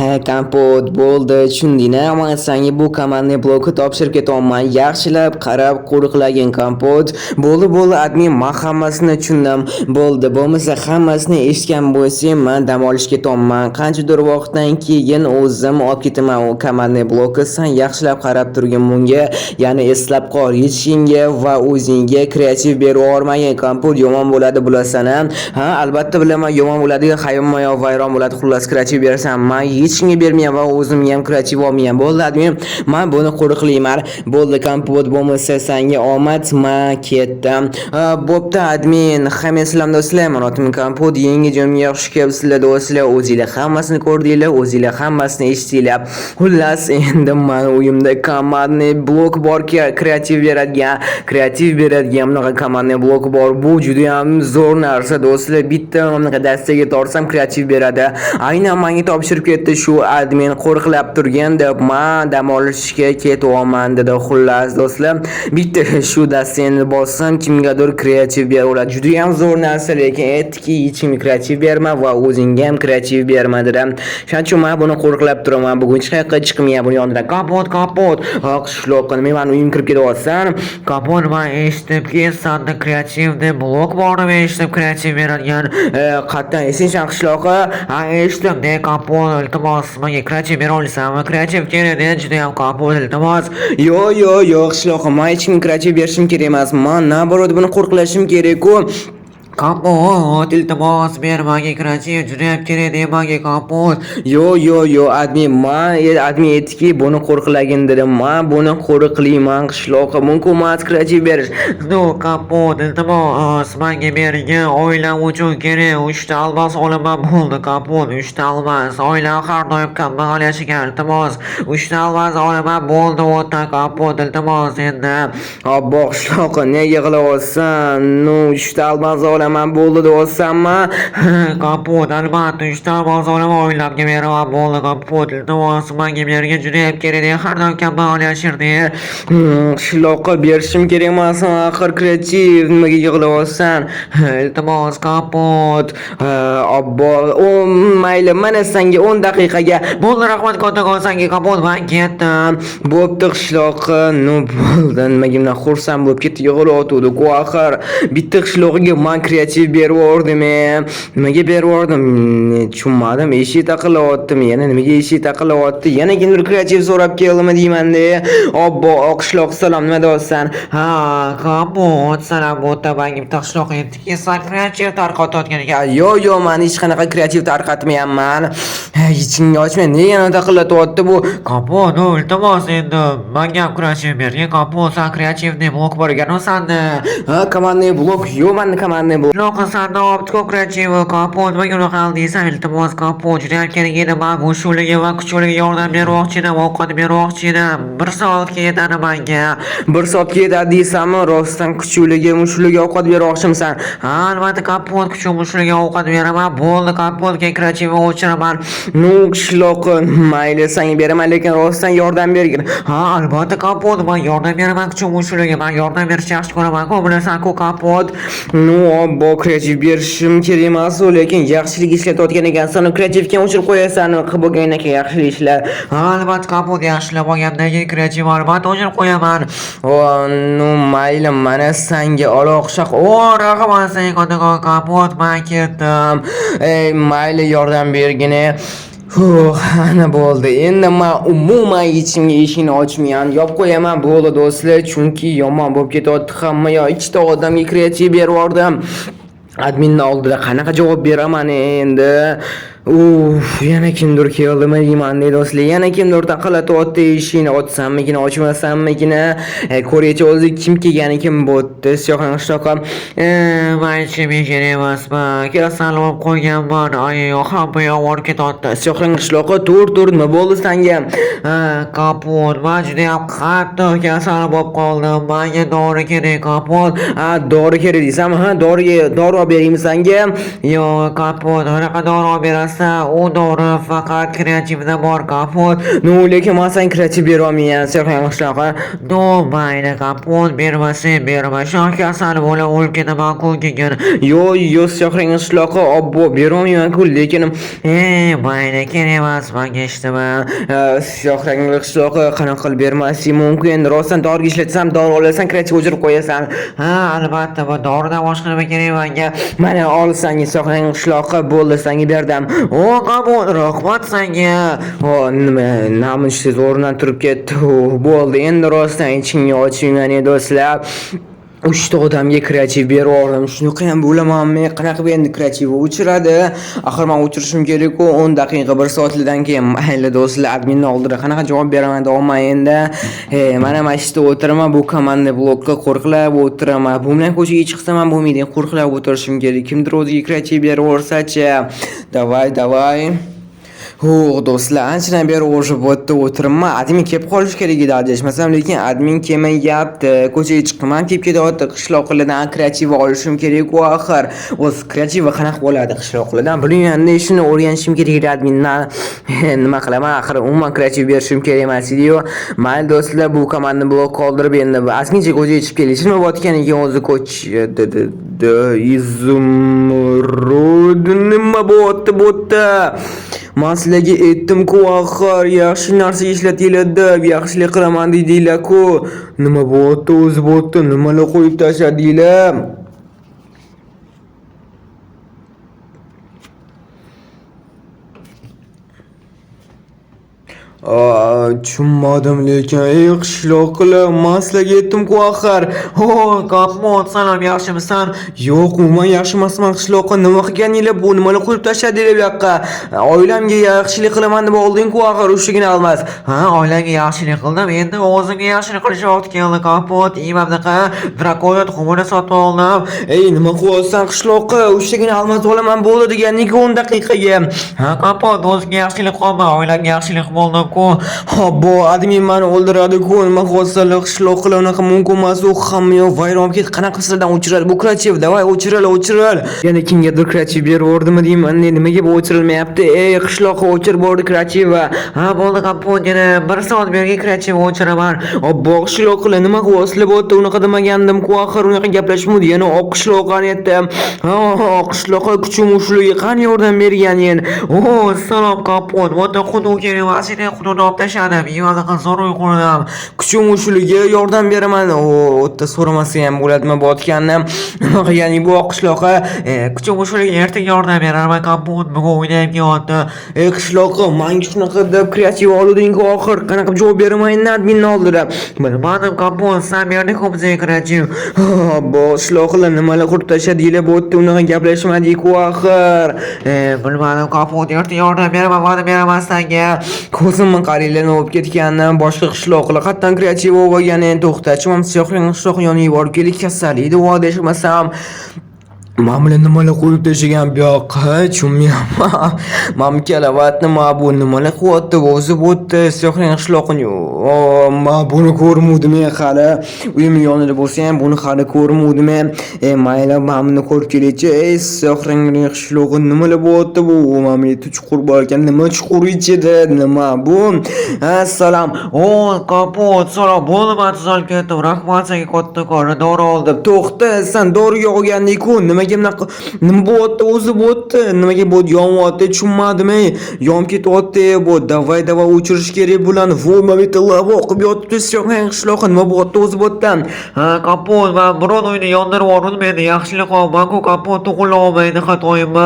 Kompot bo'ldi, tushundingmi? Men senga bu komandni blokni topshirib ketaman. Yaxshilab qarab qo'riqlagin kompot. Bo'ldi, admin, men hammasini tushundim. Bo'ldi, bo'lmasa hammasini eshitgan bo'lsam, men dam olishga ketaman. Qanchadir vaqtdan keyin o'zim olib ketaman u komandni blokni. Sen yaxshilab qarab turgin bunga. Ya'ni eslab qol, yetishingga va o'zingga kreativ berib yubormagin kompot, yomon bo'ladi bilasan. Ha, albatta bilaman, yomon bo'ladi, hayvonma vayron bo'ladi. Xullas kreativ berasan, men hech kimga bermayman va o'zimni ham kreativ olmayman. Bo'ldi admin, men buni qo'riqlayman. Bo'ldi kompot, bo'lmasa senga omad, men ketdim. Bo'pti admin, hamma sizlar do'stlar, men otim kompot, yangi joyimga yaxshi kelibsizlar do'stlar. O'zingizlar hammasini ko'rdinglar, o'zingizlar hammasini eshitdinglar. Xullas, endi men o'yimda komandni blok bor, kreativ beradigan bunaqa komandni blok bor. Bu juda ham zo'r narsa do'stlar. Bitta bunaqa dastaga torsam kreativ beradi. Aynan menga topshirib ketdi shu admin, qo'riqlab turgan deb men dam olishga ketyapman dedi. Xullas do'stlar, bitta shu dastani bossam kimgadir kreativ beraveradi. Juda ham zo'r narsa, lekin aytdiki hech kimga kreativ berma va o'zingga ham kreativ berma dedi. Shuning uchun men buni qo'riqlab turaman. Bugun hech qayerga chiqmayman buni yonidan. Kompot, qishloqqa men uyimga kirib ketyapsan. Kompot, men eshitdimki senda kreativni blok bor deb eshitib kreativ beradigan. Qatdan esinsan qishloqqa? Ha, eshitdim. Kompot, iltimos menga kreativ bera olasanmi? Kreativ kerak, juda ham kompot, iltimos. Yo'q qishloqqa, men hech kimga kreativ berishim kerak emas. Men naborot buni qo'riqlashim kerak-ku. Kompot, iltimos bermagin kreativ, juda ham kerak menga kompot. Yo'q admin, men admin aytdiki buni qo'riqlagin dedim. Men buni qo'riqlayman qishloqqa. Mumkin emas kreativ berish. No, kompot, iltimos menga bergin, oilam uchun kerak. 3 ta almas olaman. Bo'ldi kompot, 3 ta almas. Oilam har doim kambag'al yashagan, iltimos. 3 ta almas olaman, bo'ldi o'ta kompot, iltimos endi. Obbo qishloqqa, nega qilyapsan? No, 3 ta almas olaman, bo'ldi deyapsanmi? Kompot, albatta 3 ta almas olaman, oilamga beraman. Bo'ldi kompot, iltimos menga bergin, juda ham kerak. Har doim kambag'al yashardi. Qishloqqa berishim kerak emasmi? Axir kreativ, nimaga yig'layapsan? Iltimos kompot. Obbo, mayli, mana senga 10 daqiqaga. Bo'ldi, rahmat kattakon senga kompot, men ketdim. Bo'pti qishloqqa, bo'ldi, nimaga bundan xursand bo'lib ketdi, yig'layotdi-ku axir. Bitta qishloqqa men kreativ berib yubordim. Nimaga berib yubordim? Tushunmadim. Eshik taqilyaptimi? Yana nimaga eshik taqilyapti? Yana kimdir kreativ so'rab keldimi deyman-da. Obbo, qishloq salom, nima deyapsan? Ha, kompot, salom bo'ta menga bitta qishloq aytdiki, sen kreativ tarqatayotgan ekan. Yo'q, men hech qanaqa kreativ tarqatmayapman. Hech kimga ochmay, nega yana taqilyapti bu? Kompot, iltimos endi menga ham kreativ bergin. Kompot, sen kreativni blok bor ekan senda. Ha, komandni blok yo'q, menda komandni blok. Yo'q, senda optiko kreativ kompot, menga unaqa qildingsan, iltimos kompot, juda ham kerak edi. Men go'shuliga va kuchuliga yordam bermoqchi edim, ovqat bermoqchi edim. 1 soatga yetadi menga. 1 soatga yetadi deysanmi? Rostdan kuchuliga, mushuliga ovqat bermoqchimisan? Ha, albatta kompot, kuchuk mushuliga ovqat beraman. Bo'ldi kompotga kreativni o'chiraman. No, qishloqqa, mayli senga beraman, lekin rostdan yordam bergin. Ha, albatta kompot, men yordam beraman kuchuk mushuliga. Men yordam berishni yaxshi ko'raman-ku, bilasan-ku kompot. No, obbo, kreativ berishim kerak emas-ku, lekin yaxshilik ishlatayotgan ekansan, kreativga o'chirib qo'yasan, qilib bo'lgan ekan yaxshilik ishlar. Ha, albatta kompot, yaxshilab olgandan keyin kreativ albatta o'chirib qo'yaman. No, mayli, mana senga aloqshaq. Rahmat senga kattakon kompot, men ketdim. Mayli, yordam bergin. Ana bo'ldi. Endi men umuman hech kimga eshikni ochmayman, yopib qo'yaman. Bo'ldi do'stlar, chunki yomon bo'lib ketyapti hamma. Ikkita odamga kreativ berib yubordim. Adminning oldida qanaqa javob beraman endi? Yana kimdir keldimi deyman do'stlar. Yana kimdir taqalatyapti, eshikni ochsammigina, ochmasammigina. Ko'raychi o'zi kim kelgani, kim bo'tdi. Siyohan qishloqqa. Men hech kerak emasman. Kelasan olib qo'yganman. Hamma yoq olib ketyapti. Siyohan qishloqqa, tur, nima bo'ldi senga? Kompot, men juda ham qattiq kasal bo'lib qoldim. Menga dori kerak kompot. Dori kerak deysanmi? Ha, dori olib beraymi senga? Yo'q, kompot, unaqa dori olib berasan. emasda, u to'g'ri, faqat kreativda bor kapot. No, lekin men sen kreativ berolmayman, Serxan qishloqi. No, mayli kapot, bermasang berma. Shu kasal bo'lib o'lib ketaman-ku keyin. Yo, Serxan qishloqi, obbo berolmayman-ku, lekin Mayli, kerak emas, menga eshitaman. Serxan qishloqi qanaqa qilib bermaslik mumkin? Rostdan dori ishlatsam, dori olasan, kreativ o'chirib qo'yasan. Ha, albatta, bu doridan boshqa nima kerak menga? Mana olsang, Serxan qishloqi bo'ldi, senga berdim. O, qabul, rahmat senga. Nima, namunsiz o'rnidan turib ketdi. Bo'ldi, endi rostdan ichingni ochingani do'stlar. 3 ta odamga kreativ berib shunaqa ham bo'lamanmi? Qanaqa endi kreativ o'chiradi? Axir men o'chirishim kerak-ku 10 daqiqa 1 soatlidan keyin. Mayli do'stlar, adminni oldida qanaqa javob beraman deyman endi. Mana mashitda o'tiraman, bu komanda blokka qo'rqilib o'tiraman. Bu bilan ko'chaga chiqsam ham bo'lmaydi, qo'rqilib o'tirishim kerak. Kimdir o'ziga kreativ berib o'rsa-chi. Davay. Do'stlar, anchadan beri o'tiribman. Admin kelib qolish kerak edi adashmasam, lekin admin kelmayapti. Ko'chaga chiqman, kelib ketyapti. Qishloqlardan kreativ olishim kerak-ku axir. O'z kreativ qanaqa bo'ladi qishloqlardan? Bilmayman, shuni o'rganishim kerak edi admindan. Nima qilaman? Axir umuman kreativ berishim kerak emas edi-yu. Mayli do'stlar, bu komandani blok qoldirib endi askincha ko'chaga chiqib kelishim bo'tgan ekan o'zi izumrud nima bo'tdi? Men sizlarga aytdim-ku axir, yaxshi narsa ishlatinglar deb, yaxshilik qilaman dedinglar-ku. Nima bo'tdi o'zi bo'tdi? Nimalar qo'yib tashladinglar? Tushunmadim lekin qishloqlar, men sizlarga aytdim-ku axir. Kapot, salom, yaxshimisan? Yo'q, umuman yaxshi emasman qishloqqa. Nima qilganinglar bu? Nimalar qo'yib tashladinglar bu yoqqa? Oilamga yaxshilik qilaman deb olding-ku axir, ushligini olmas. Ha, oilaga yaxshilik qildim. Endi o'zimga yaxshilik qilish vaqti keldi, kapot. Imamdaqa drakoyot xumini sotib oldim. Nima qilyapsan qishloqqa? Ushligini olmas olaman bo'ldi deganiga 10 daqiqaga. Ha, kapot, o'zimga yaxshilik qilma, oilaga yaxshilik bo'ldim-ku. Obbo, admin meni o'ldiradi-ku. Nima qilyapsanlar qishloqlar? Unaqa mumkin emas. U hamma yoq vayron ketdi. Qanaqa sizlardan o'chiradi bu kreativ? Davay, o'chiril. Yana kimgadir kreativ berib yubordimi deyman. Nimaga bu o'chirilmayapti? Qishloqqa o'chirib bordi kreativ. Ha, bo'ldi kapot, yana 1 soat berga kreativ o'chiraman. Obbo, qishloqlar nima qilyapsizlar bo'tdi? Unaqa demagandim-ku axir, unaqa gaplashmadi. Yana oq qishloqqa aytdim. Qishloqqa kuchim ushliga qani yordam berganing. Salom kapot. Bo'ta xudo kerak emas edi, xudoni olib tashladim. Yo'lda zo'r uyqudim. Kuchim ushliga yordam beraman. O'tda so'ramasa ham bo'ladimi botganni? Nima qilganing bu qishloqqa? Kuchim ushliga ertaga yordam beraman kapot. Bugun o'ynab ketdi. Qishloqqa, menga shunaqa deb kreativ oluding-ku axir. Qanaqa javob beraman adminni oldida? Bilmadim kapot, sen berding-ku bizga kreativ. Obbo, qishloqlar nimalar qilib tashladinglar bo'tdi? Unaqa gaplashmadik-ku axir. Bilmadim kapot, ertaga yordam beraman, va'da beraman senga. Ko'zimni qaranglar, olib ketganini, boshqa qishloqlar qatdan kreativ bo'lgan endi to'xtachi, men Serxan qishloq yoniga borib kelib kasal edi, adashmasam. Men bilan nimalar qo'yib tashlagan bu yoqqa tushunmayapman. Men kalavatni bu nimalar qilyapti o'zi bo'tdi Serxan qishloqni. Men buni ko'rmadim hali. Uyim yonida bo'lsa ham buni hali ko'rmadim. Mayli, men buni ko'rib kelchi. Serxan qishlog'i nimalar bo'tdi bu? Men chuqur bor ekan, nima chuqur ichida? Nima bu? Assalom. Kapot, salom. Bo'lma, tuzalib ketdim. Rahmat senga katta qora dori oldim. To'xta, sen doriga olganding-ku. Nima bo'tdi o'zi bo'tdi? Nimaga bu yonyapti? Tushunmadim. Yonib ketyapti bu. Davay o'chirish kerak bularni. Bo'lmaydi, lava oqib yotibdi. Serxan qishloqqa nima bo'tdi o'zi bo'tdan? Ha, kapot, men biron uyni yondirib yubordim. Endi yaxshilik qilman-ku kapot, to'g'rilab olmaydi xatoyimmi?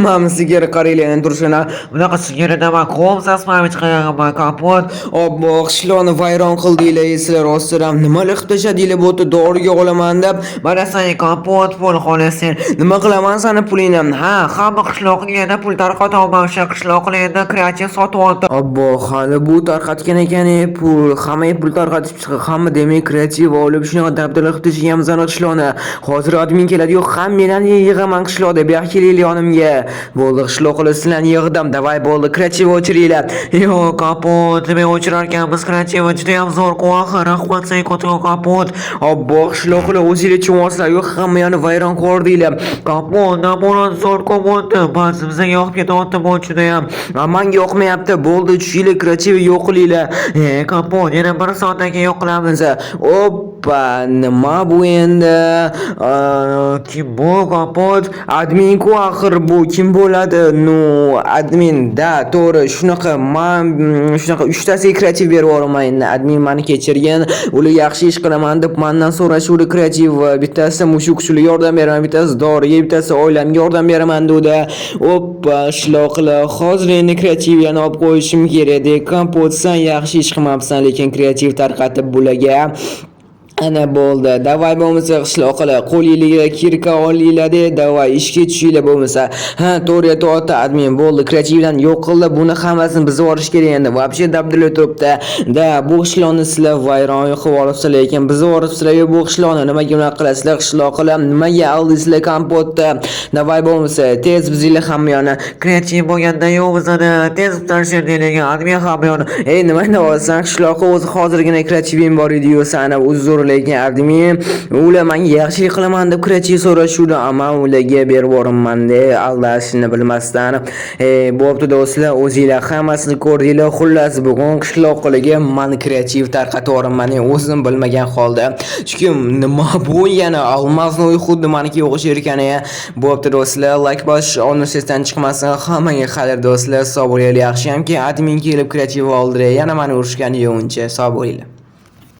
Men sigara qaraylar turishini. Bunaqa sigara dema, qo'm sasmay chiqaman kapot. Obbo, qishloqni vayron qildinglar, sizlar rostdan nimalar qilib tashladinglar bo'tdi? Doriga olaman deb. Mana senga kapot pul qolasan. Nima qilaman seni pulingni? Hamma qishloqlarga pul tarqatolman, o'sha qishloqlarda kreativ sotib oldi. Obbo, hali bu tarqatgan ekan, pul, hamma pul tarqatib chiqib, hamma demak kreativ olib shunaqa dabdala qilib tashlaganmiz ana qishloqni. Hozir admin keladi-yu, hammalarni yig'aman qishloqda, bu yoqqa kelinglar yonimga. Bo'ldi, qishloqlar sizlarni yig'dim, davay bo'ldi, kreativ o'chiringlar. Yo'q, kapot, nima o'chirar ekanmiz, kreativ juda ham zo'r-ku axir, rahmat senga katta kapot. Obbo, qishloqlar o'zinglar tushunasizlar, yo'q, hamma yana vayron qildik. yo'qliginglar. Kapon, namorat zo'r ko'pyapti. Ba'zi bizga yoqib ketyapti bu judayam. Manga yoqmayapti. Bo'ldi, tushinglar, kreativ yo'qliginglar. Kapon, yana 1 soatdan keyin yo'q qilamiz. Oppa, nima bu endi? Kim bu Kapon? Admin-ku axir bu kim bo'ladi? No, admin da, to'g'ri, shunaqa. Men shunaqa 3 tasiga kreativ berib yuboraman endi. Admin meni kechirgan, ular yaxshi ish qilaman deb mendan so'rashuvdi kreativ. Bittasi mushuk usuliga yordam beraman, bittasi doriga, bittasi oilamga yordam beraman dedi. Oppa, shloqlar. Hozir endi kreativ yana olib qo'yishim kerak edi. Kompot, sen yaxshi ish qilmabsan, lekin kreativ tarqatib bularga. Ana bo'ldi. Davay bo'lmasa qishloqlar, qo'lingizga kirka olinglar-da, davay ishga tushinglar bo'lmasa. Ha, to'g'ri aytayapti admin. Bo'ldi, kreativdan yo'q qildi. Buni hammasini bizga olish kerak endi. Вообще dabdil turibdi. Da, bu qishloqni sizlar vayron qilib olibsizlar, lekin bizga olibsizlar bu qishloqni nimaga bunaqa qilasizlar? Qishloqlar nimaga aldingizlar kompotda? Davay bo'lmasa tez bizinglar hamma yoni Kreativ bo'lganda yo'q bizani tez tashirdik lekin admin ham yoni. Ey, nima deyapsan? Qishloqqa o'zi hozirgina kreativim bor edi-yu, sana uzr, lekin admin ular menga yaxshilik qilaman deb kreativ so'rashuvdi, ammo ularga berib yuboraman-da, aldashini bilmasdan. Bo'pti do'stlar, o'zinglar hammasini ko'rdinglar. Xullas, bugun qishloqlarga men kreativ tarqatib yuboraman, o'zim bilmagan holda. Chunki nima bu yana almaznoy xuddi meniki o'xshar ekan. Bo'pti do'stlar, like bosish onusdan chiqmasin. Hammaga xayr do'stlar, sog' bo'linglar. Yaxshiyamki admin kelib kreativ oldi, yana meni urishgan yo'quncha, sog' bo'linglar.